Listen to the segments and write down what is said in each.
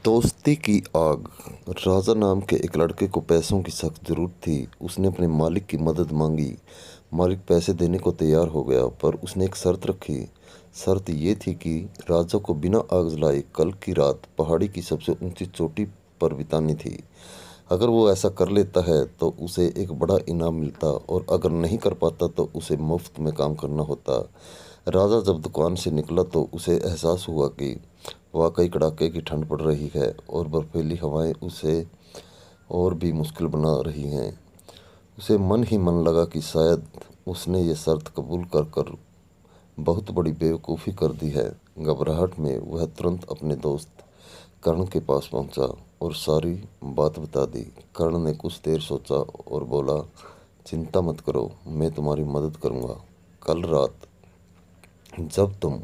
दोस्ती की आग। राजा नाम के एक लड़के को पैसों की सख्त जरूरत थी। उसने अपने मालिक की मदद मांगी। मालिक पैसे देने को तैयार हो गया, पर उसने एक शर्त रखी। शर्त ये थी कि राजा को बिना आग जलाए कल की रात पहाड़ी की सबसे ऊंची चोटी पर बितानी थी। अगर वो ऐसा कर लेता है तो उसे एक बड़ा इनाम मिलता, और अगर नहीं कर पाता तो उसे मुफ्त में काम करना होता। राजा जब दुकान से निकला तो उसे एहसास हुआ कि वाकई कड़ाके की ठंड पड़ रही है, और बर्फीली हवाएं उसे और भी मुश्किल बना रही हैं। उसे मन ही मन लगा कि शायद उसने ये शर्त कबूल कर कर बहुत बड़ी बेवकूफ़ी कर दी है। घबराहट में वह तुरंत अपने दोस्त कर्ण के पास पहुंचा और सारी बात बता दी। कर्ण ने कुछ देर सोचा और बोला, चिंता मत करो, मैं तुम्हारी मदद करूंगा। कल रात जब तुम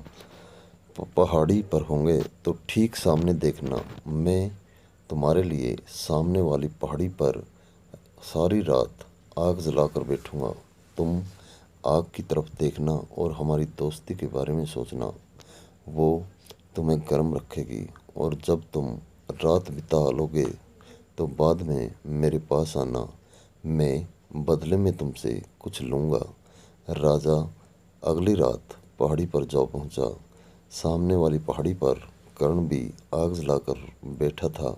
पहाड़ी पर होंगे तो ठीक सामने देखना। मैं तुम्हारे लिए सामने वाली पहाड़ी पर सारी रात आग जलाकर बैठूंगा। तुम आग की तरफ देखना और हमारी दोस्ती के बारे में सोचना। वो तुम्हें गर्म रखेगी, और जब तुम रात बिता लोगे तो बाद में मेरे पास आना। मैं बदले में तुमसे कुछ लूँगा। राजा अगली रात पहाड़ी पर जा पहुंचा। सामने वाली पहाड़ी पर कर्ण भी आग जलाकर बैठा था।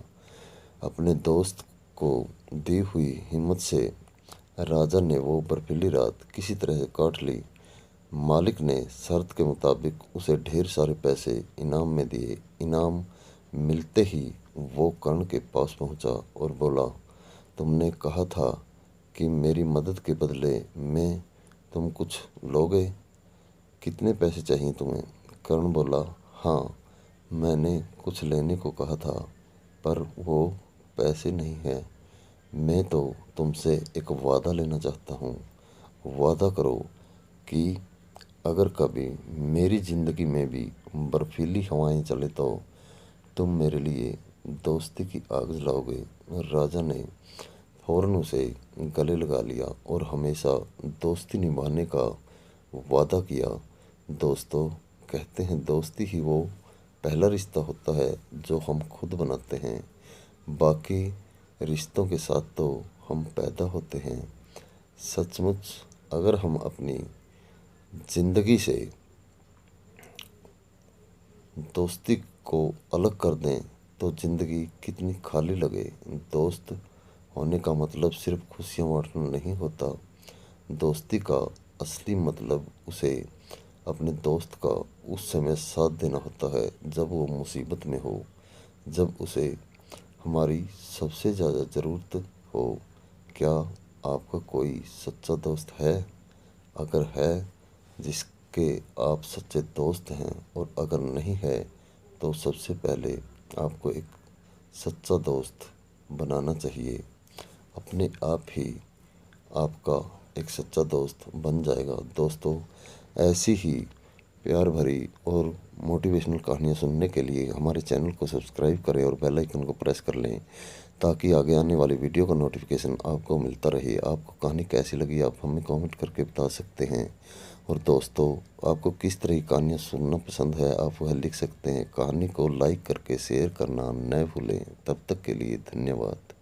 अपने दोस्त को दी हुई हिम्मत से राजा ने वो बर्फीली रात किसी तरह से काट ली। मालिक ने शर्त के मुताबिक उसे ढेर सारे पैसे इनाम में दिए। इनाम मिलते ही वो कर्ण के पास पहुंचा और बोला, तुमने कहा था कि मेरी मदद के बदले में तुम कुछ लोगे। कितने पैसे चाहिए तुम्हें? कर्ण बोला, हाँ, मैंने कुछ लेने को कहा था, पर वो पैसे नहीं है। मैं तो तुमसे एक वादा लेना चाहता हूँ। वादा करो कि अगर कभी मेरी ज़िंदगी में भी बर्फीली हवाएं चले तो तुम मेरे लिए दोस्ती की आग जलाओगे। राजा ने फौरन उसे गले लगा लिया और हमेशा दोस्ती निभाने का वादा किया। दोस्तों, कहते हैं दोस्ती ही वो पहला रिश्ता होता है जो हम खुद बनाते हैं। बाकी रिश्तों के साथ तो हम पैदा होते हैं। सचमुच अगर हम अपनी ज़िंदगी से दोस्ती को अलग कर दें तो ज़िंदगी कितनी खाली लगे। दोस्त होने का मतलब सिर्फ खुशियाँ बांटना नहीं होता। दोस्ती का असली मतलब उसे अपने दोस्त का उस समय साथ देना होता है जब वो मुसीबत में हो, जब उसे हमारी सबसे ज़्यादा ज़रूरत हो। क्या आपका कोई सच्चा दोस्त है? अगर है, जिसके आप सच्चे दोस्त हैं, और अगर नहीं है तो सबसे पहले आपको एक सच्चा दोस्त बनाना चाहिए। अपने आप ही आपका एक सच्चा दोस्त बन जाएगा। दोस्तों, ऐसी ही प्यार भरी और मोटिवेशनल कहानियाँ सुनने के लिए हमारे चैनल को सब्सक्राइब करें और बेल आइकन को प्रेस कर लें, ताकि आगे आने वाली वीडियो का नोटिफिकेशन आपको मिलता रहे। आपको कहानी कैसी लगी आप हमें कमेंट करके बता सकते हैं। और दोस्तों, आपको किस तरह की कहानियाँ सुनना पसंद है आप वह लिख सकते हैं। कहानी को लाइक करके शेयर करना न भूलें। तब तक के लिए धन्यवाद।